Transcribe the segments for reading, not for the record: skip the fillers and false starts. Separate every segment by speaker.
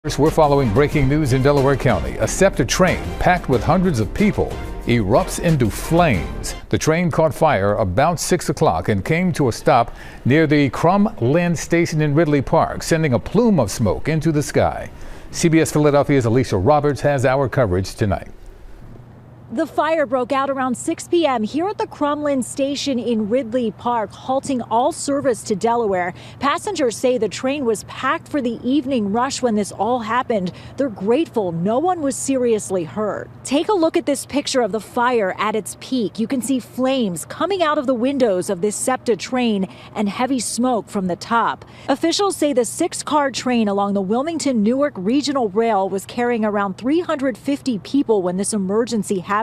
Speaker 1: First, we're following breaking news in Delaware County. A SEPTA train packed with hundreds of people erupts into flames. The train caught fire about 6 o'clock and came to a stop near the Crumlin station in Ridley Park, sending a plume of smoke into the sky. CBS Philadelphia's Alicia Roberts has our coverage tonight.
Speaker 2: The fire broke out around 6 p.m. here at the Crumlin station in Ridley Park, halting all service to Delaware. Passengers say the train was packed for the evening rush when this all happened. They're grateful no one was seriously hurt. Take a look at this picture of the fire at its peak. You can see flames coming out of the windows of this SEPTA train and heavy smoke from the top. Officials say the 6-car train along the Wilmington-Newark Regional Rail was carrying around 350 people when this emergency happened.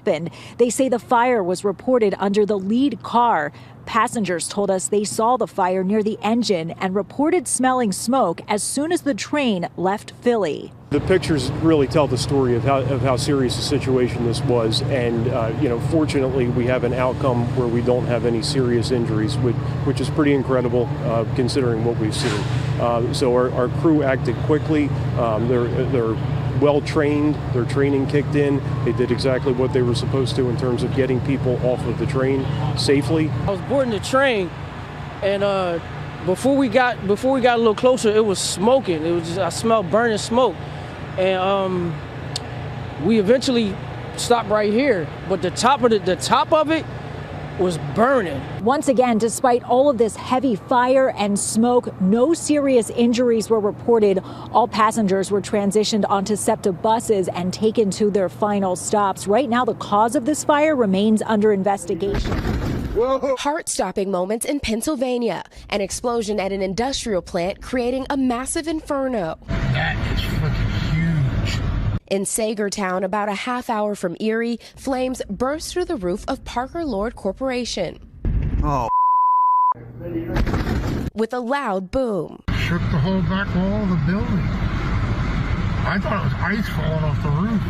Speaker 2: They say the fire was reported under the lead car. Passengers told us they saw the fire near the engine and reported smelling smoke as soon as the train left Philly.
Speaker 3: The pictures really tell the story of how serious a situation this was, and fortunately we have an outcome where we don't have any serious injuries, which is pretty incredible considering what we've seen. So our crew acted quickly. They're well trained. Their training kicked in. They did exactly what they were supposed to in terms of getting people off of the train safely.
Speaker 4: I was boarding the train, and before we got a little closer, it was smoking. I smelled burning smoke, and we eventually stopped right here. But the top of it was burning.
Speaker 2: Once again, despite all of this heavy fire and smoke, no serious injuries were reported. All passengers were transitioned onto SEPTA buses and taken to their final stops. Right now, the cause of this fire remains under investigation.
Speaker 5: Heart-stopping moments in Pennsylvania. An explosion at an industrial plant creating a massive inferno.
Speaker 6: That is freaking huge.
Speaker 5: In Sagertown, about a half hour from Erie, flames burst through the roof of Parker Lord Corporation.
Speaker 6: Oh.
Speaker 5: With a loud boom.
Speaker 6: Shook the whole back wall of the building. I thought it was ice falling off the roof.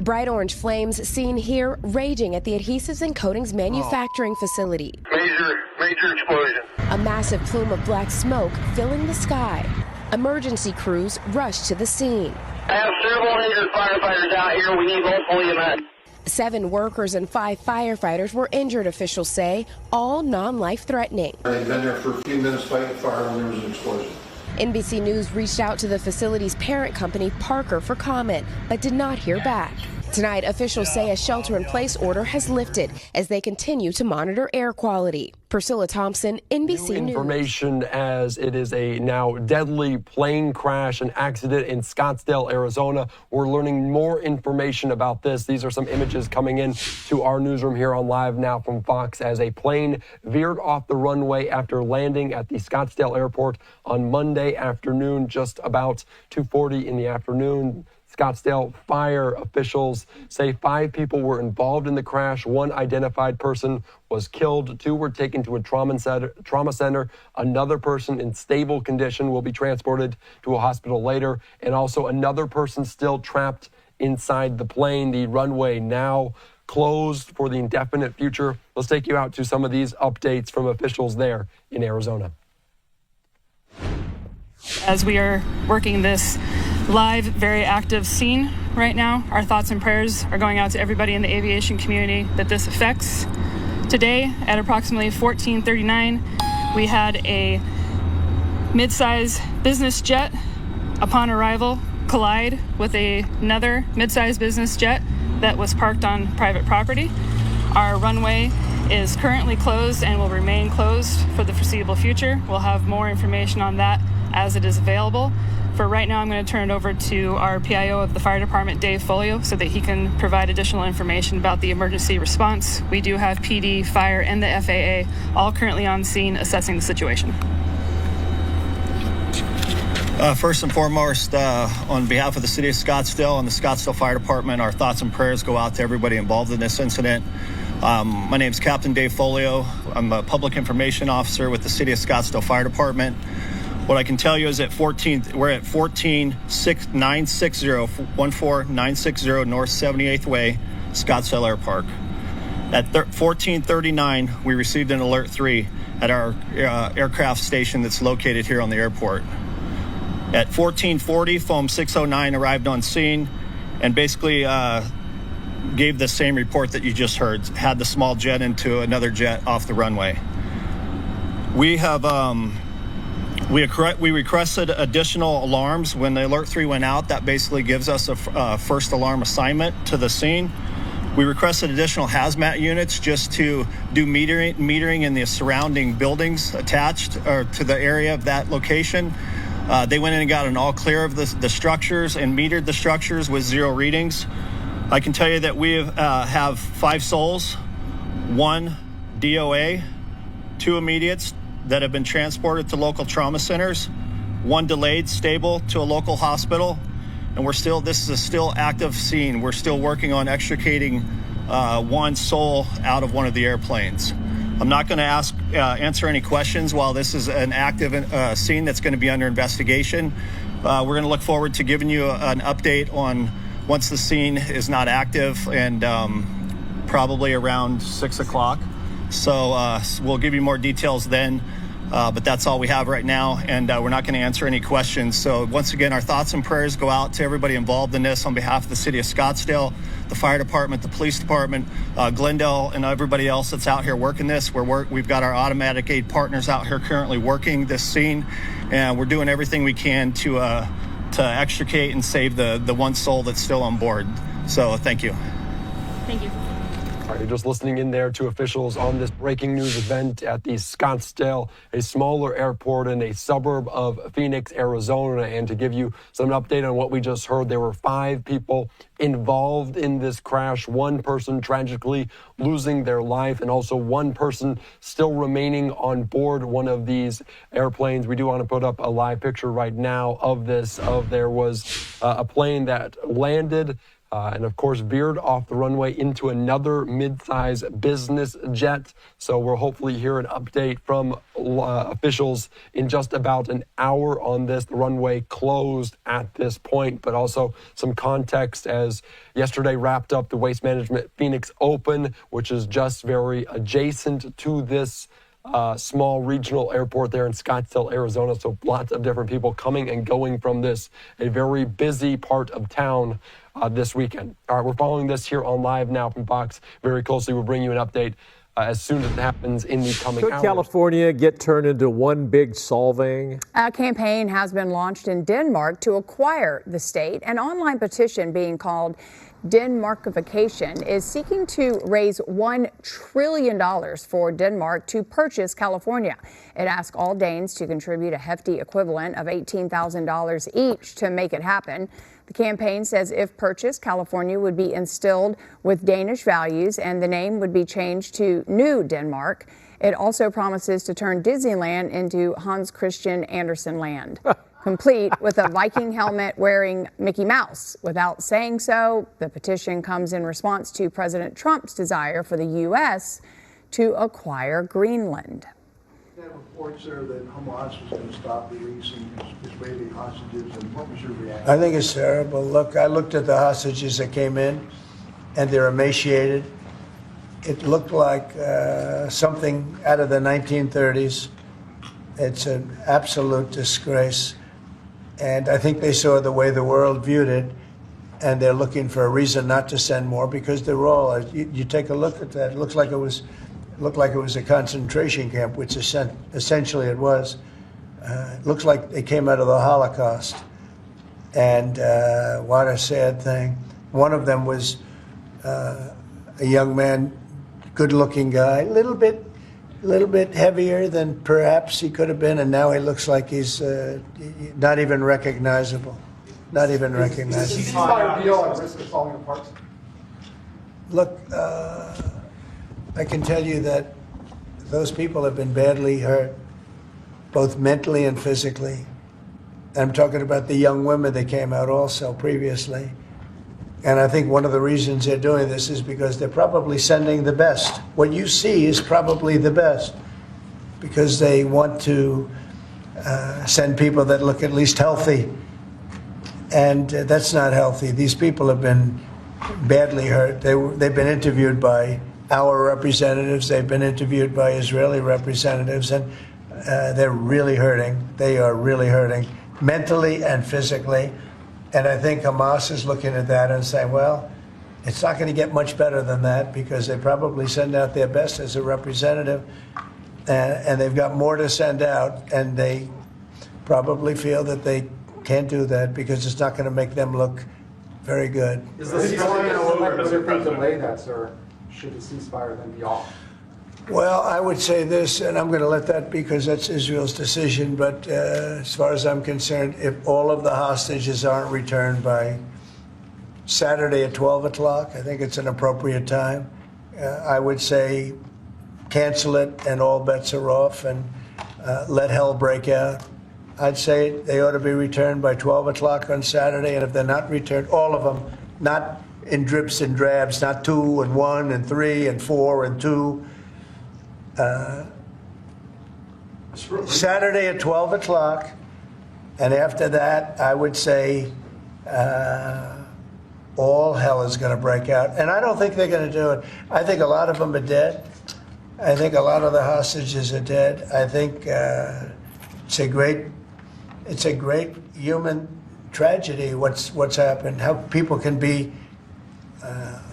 Speaker 5: Bright orange flames seen here raging at the adhesives and coatings manufacturing facility.
Speaker 7: Major explosion.
Speaker 5: A massive plume of black smoke filling the sky. Emergency crews rushed to the scene.
Speaker 7: I have several injured firefighters out here. We need multiple EMS.
Speaker 5: 7 workers and 5 firefighters were injured, officials say, all non-life threatening.
Speaker 8: They'd been there for a few minutes fighting fire when there was an explosion.
Speaker 5: NBC News reached out to the facility's parent company, Parker, for comment, but did not hear back. Tonight, officials say a shelter-in-place order has lifted as they continue to monitor air quality. Priscilla Thompson, NBC News.
Speaker 9: Information as it is a now deadly plane crash, an accident in Scottsdale, Arizona. We're learning more information about this. These are some images coming in to our newsroom here on Live Now from Fox as a plane veered off the runway after landing at the Scottsdale airport on Monday afternoon, just about 2:40 in the afternoon. Scottsdale fire officials say 5 people were involved in the crash. 1 identified person was killed. 2 were taken to a trauma center. Another person in stable condition will be transported to a hospital later. And also another person still trapped inside the plane. The runway now closed for the indefinite future. Let's take you out to some of these updates from officials there in Arizona.
Speaker 10: As we are working this live, very active scene right now, our thoughts and prayers are going out to everybody in the aviation community that this affects. Today, at approximately 14:39, we had a mid-size business jet, upon arrival, collide with another mid-size business jet that was parked on private property. Our runway is currently closed and will remain closed for the foreseeable future. We'll have more information on that as it is available. For right now, I'm going to turn it over to our PIO of the fire department, Dave Folio, so that he can provide additional information about the emergency response. We do have PD, fire, and the FAA all currently on scene assessing the situation.
Speaker 11: First and foremost, on behalf of the city of Scottsdale and the Scottsdale Fire Department, our thoughts and prayers go out to everybody involved in this incident. My name is Captain Dave Folio. I'm a public information officer with the city of Scottsdale Fire Department. What I can tell you is we're at 14960 North 78th Way, Scottsdale Air Park. At 14:39, we received an Alert 3 at our aircraft station that's located here on the airport. At 1440, Foam 609 arrived on scene and basically gave the same report that you just heard, had the small jet into another jet off the runway. We have we requested additional alarms. When the Alert 3 went out, that basically gives us a first alarm assignment to the scene. We requested additional hazmat units just to do metering in the surrounding buildings attached or to the area of that location. They went in and got an all clear of the structures and metered the structures with 0 readings. I can tell you that we have 5 souls, 1 DOA, 2 immediates that have been transported to local trauma centers, 1 delayed stable to a local hospital, and this is a still active scene. We're still working on extricating 1 soul out of one of the airplanes. I'm not going to answer any questions while this is an active scene that's going to be under investigation. We're going to look forward to giving you an update on once the scene is not active, and probably around 6 o'clock. So we'll give you more details then. But that's all we have right now, and we're not going to answer any questions. So once again, our thoughts and prayers go out to everybody involved in this on behalf of the city of Scottsdale, the fire department, the police department, Glendale, and everybody else that's out here working this. We've got our automatic aid partners out here currently working this scene, and we're doing everything we can to extricate and save the 1 soul that's still on board. So thank you.
Speaker 10: Thank you.
Speaker 9: All right, you're just listening in there to officials on this breaking news event at the Scottsdale, a smaller airport in a suburb of Phoenix, Arizona. And to give you some update on what we just heard, there were 5 people involved in this crash, 1 person tragically losing their life, and also 1 person still remaining on board one of these airplanes. We do want to put up a live picture right now of this. There was a plane that landed and of course veered off the runway into another mid-size business jet. So we'll hopefully hear an update from officials in just about an hour on this. The runway closed at this point, but also some context as yesterday wrapped up the Waste Management Phoenix Open, which is just very adjacent to this small regional airport there in Scottsdale, Arizona. So lots of different people coming and going from this, a very busy part of town this weekend. All right, we're following this here on Live Now from Fox very closely. We'll bring you an update as soon as it happens in the coming hours.
Speaker 12: Could California get turned into one big solving?
Speaker 13: A campaign has been launched in Denmark to acquire the state. An online petition being called Denmarkification is seeking to raise $1 trillion for Denmark to purchase California. It asks all Danes to contribute a hefty equivalent of $18,000 each to make it happen. The campaign says if purchased, California would be instilled with Danish values and the name would be changed to New Denmark. It also promises to turn Disneyland into Hans Christian Andersen Land, complete with a Viking helmet wearing Mickey Mouse. Without saying so, the petition comes in response to President Trump's desire for the U.S. to acquire Greenland.
Speaker 8: There were reports there that Hamas was going to stop releasing Israeli hostages, and what was your reaction?
Speaker 14: I think it's terrible. Look, I looked at the hostages that came in, and they're emaciated. It looked like something out of the 1930s. It's an absolute disgrace. And I think they saw the way the world viewed it, and they're looking for a reason not to send more because they're all, you take a look at that, it looks like it was a concentration camp, which essentially it was. It looks like they came out of the Holocaust. And what a sad thing. One of them was a young man, good-looking guy, a little bit heavier than perhaps he could have been, and now he looks like he's not even recognizable. Not even recognizable. Look, I can tell you that those people have been badly hurt, both mentally and physically. I'm talking about the young women that came out also previously. And I think one of the reasons they're doing this is because they're probably sending the best. What you see is probably the best because they want to send people that look at least healthy. And that's not healthy. These people have been badly hurt. They've been interviewed by our representatives. They've been interviewed by Israeli representatives, and they're really hurting. They are really hurting. mentally and physically. And I think Hamas is looking at that and saying, well, it's not going to get much better than that, because they probably send out their best as a representative, and they've got more to send out, and they probably feel that they can't do that because it's not going to make them look very good.
Speaker 15: Is the ceasefire over? Does it delay that, sir? Should the ceasefire then be off?
Speaker 14: Well, I would say this, and I'm going to let that because that's Israel's decision, but as far as I'm concerned, if all of the hostages aren't returned by Saturday at 12 o'clock, I think it's an appropriate time. I would say cancel it and all bets are off, and let hell break out. I'd say they ought to be returned by 12 o'clock on Saturday, and if they're not returned, all of them, not in drips and drabs, not 2 and 1 and 3 and 4 and 2. Saturday at 12 o'clock, and after that, I would say all hell is going to break out. And I don't think they're going to do it. I think a lot of them are dead. I think a lot of the hostages are dead. I think it's a great human tragedy what's happened, how people can be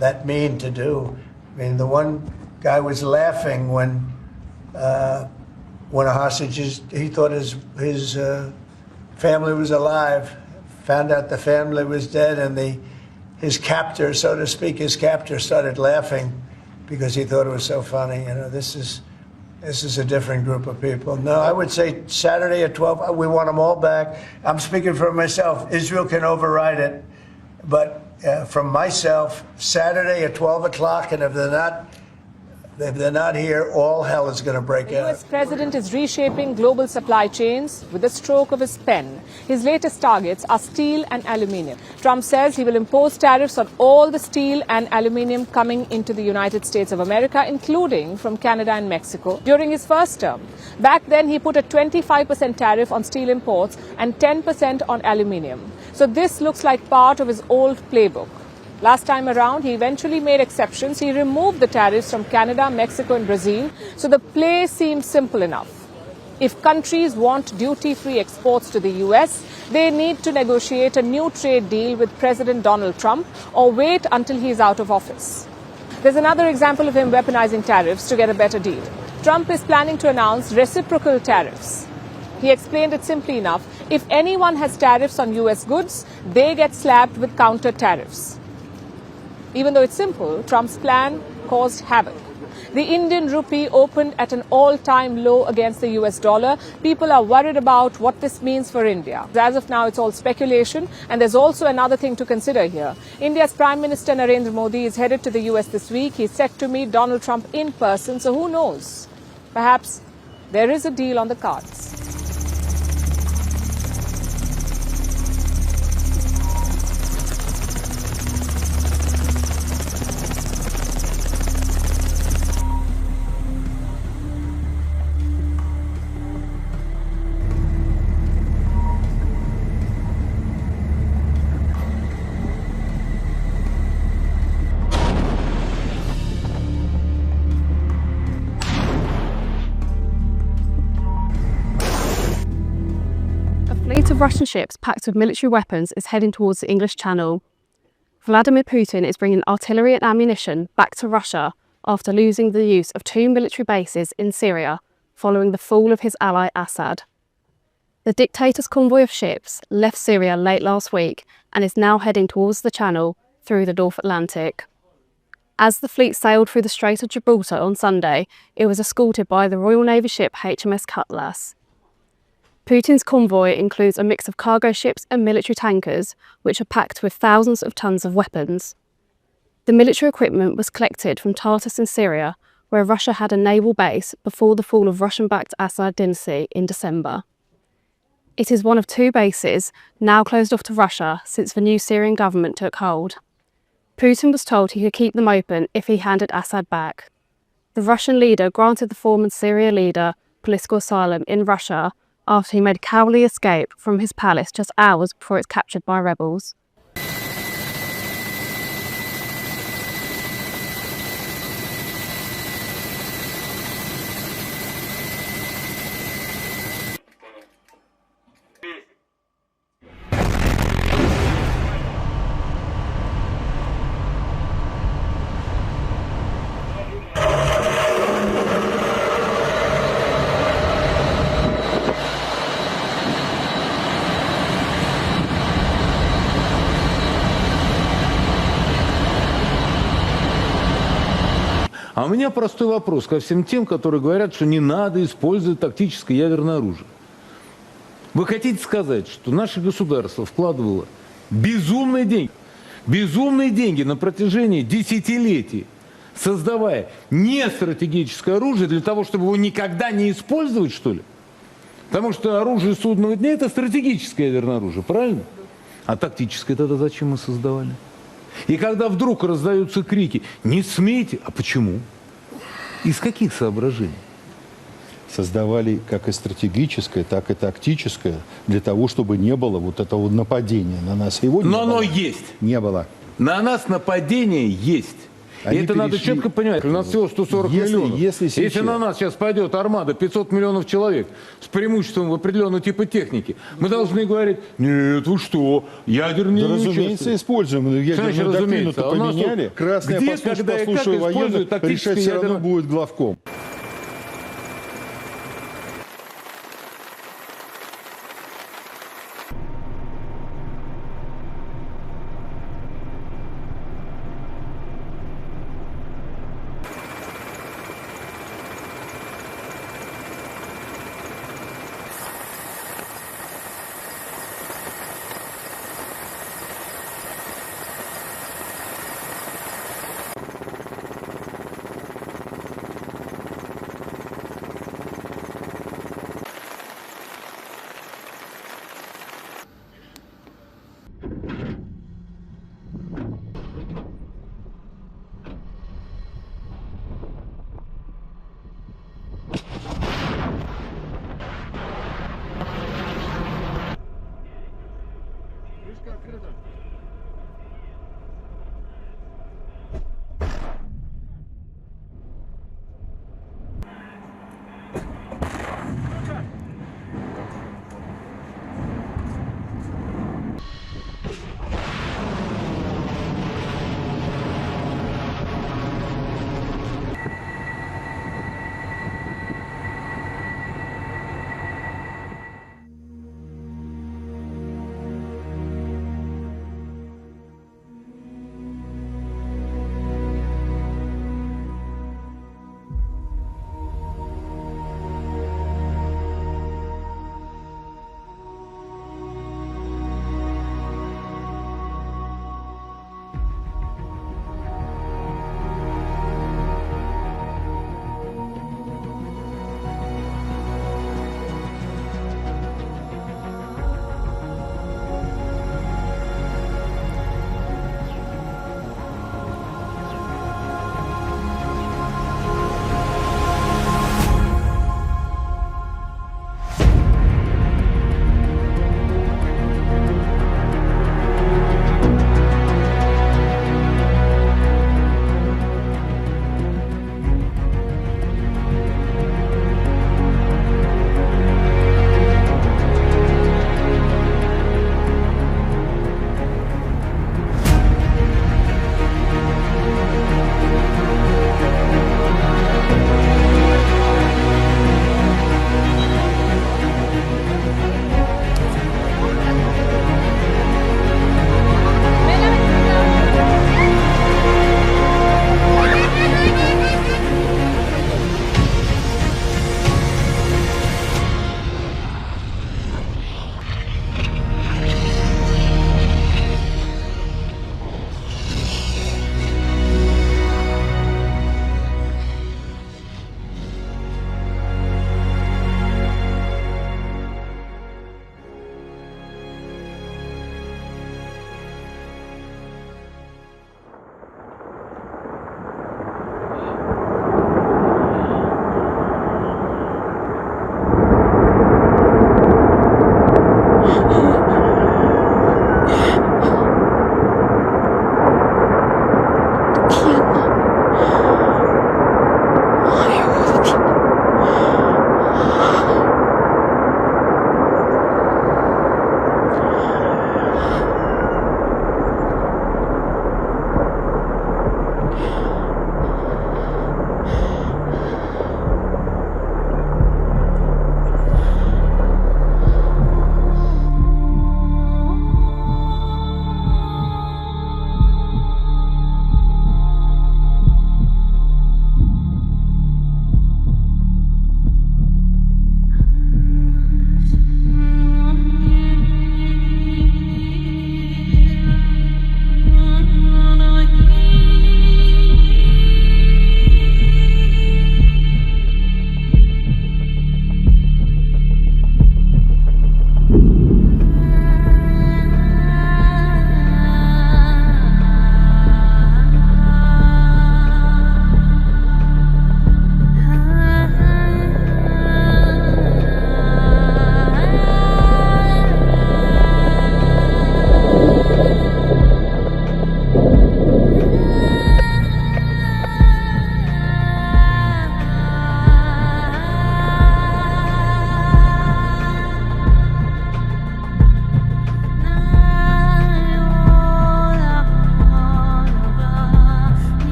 Speaker 14: that mean to do. I mean, the one guy was laughing when a hostage, he thought his family was alive, found out the family was dead, and his captor, so to speak, started laughing because he thought it was so funny. You know, this is a different group of people. No, I would say Saturday at 12, we want them all back. I'm speaking for myself. Israel can override it, but from myself, Saturday at 12 o'clock, and if they're not here, all hell is going to break out.
Speaker 16: The U.S. president is reshaping global supply chains with the stroke of his pen. His latest targets are steel and aluminium. Trump says he will impose tariffs on all the steel and aluminium coming into the United States of America, including from Canada and Mexico, during his first term. Back then, he put a 25% tariff on steel imports and 10% on aluminium. So this looks like part of his old playbook. Last time around, he eventually made exceptions. He removed the tariffs from Canada, Mexico, and Brazil. So the play seems simple enough. If countries want duty-free exports to the U.S., they need to negotiate a new trade deal with President Donald Trump or wait until he's out of office. There's another example of him weaponizing tariffs to get a better deal. Trump is planning to announce reciprocal tariffs. He explained it simply enough. If anyone has tariffs on U.S. goods, they get slapped with counter tariffs. Even though it's simple, Trump's plan caused havoc. The Indian rupee opened at an all-time low against the US dollar. People are worried about what this means for India. As of now, it's all speculation. And there's also another thing to consider here. India's Prime Minister Narendra Modi is headed to the US this week. He's set to meet Donald Trump in person. So who knows? Perhaps there is a deal on the cards.
Speaker 17: Of Russian ships packed with military weapons is heading towards the English Channel. Vladimir Putin is bringing artillery and ammunition back to Russia after losing the use of 2 military bases in Syria following the fall of his ally Assad. The dictator's convoy of ships left Syria late last week and is now heading towards the Channel through the North Atlantic. As the fleet sailed through the Strait of Gibraltar on Sunday, it was escorted by the Royal Navy ship HMS Cutlass. Putin's convoy includes a mix of cargo ships and military tankers, which are packed with thousands of tons of weapons. The military equipment was collected from Tartus in Syria, where Russia had a naval base before the fall of Russian-backed Assad dynasty in December. It is one of 2 bases now closed off to Russia since the new Syrian government took hold. Putin was told he could keep them open if he handed Assad back. The Russian leader granted the former Syria leader political asylum in Russia after he made a cowardly escape from his palace just hours before it's captured by rebels.
Speaker 18: А у меня простой вопрос ко всем тем, которые говорят, что не надо использовать тактическое ядерное оружие. Вы хотите сказать, что наше государство вкладывало безумные деньги на протяжении десятилетий, создавая нестратегическое оружие для того, чтобы его никогда не использовать, что ли? Потому что оружие судного дня – это стратегическое ядерное оружие, правильно? А тактическое тогда зачем мы создавали? И когда вдруг раздаются крики «не смейте», а почему? Из каких соображений?
Speaker 19: Создавали как и стратегическое, так и тактическое, для того, чтобы не было вот этого нападения на нас. Его не
Speaker 18: Но
Speaker 19: было.
Speaker 18: оно есть.
Speaker 19: Не было.
Speaker 18: На нас нападение есть. И это надо четко понимать. У нас всего 140 миллионов. Если на нас сейчас пойдет армада 500 миллионов человек с преимуществом в определенного типа техники, мы должны говорить: нет, вы что, ядерные
Speaker 19: да, разумеется, используем. Ядерную доктрину-то поменяли. Красная, послушая военных, решать все равно будет главком.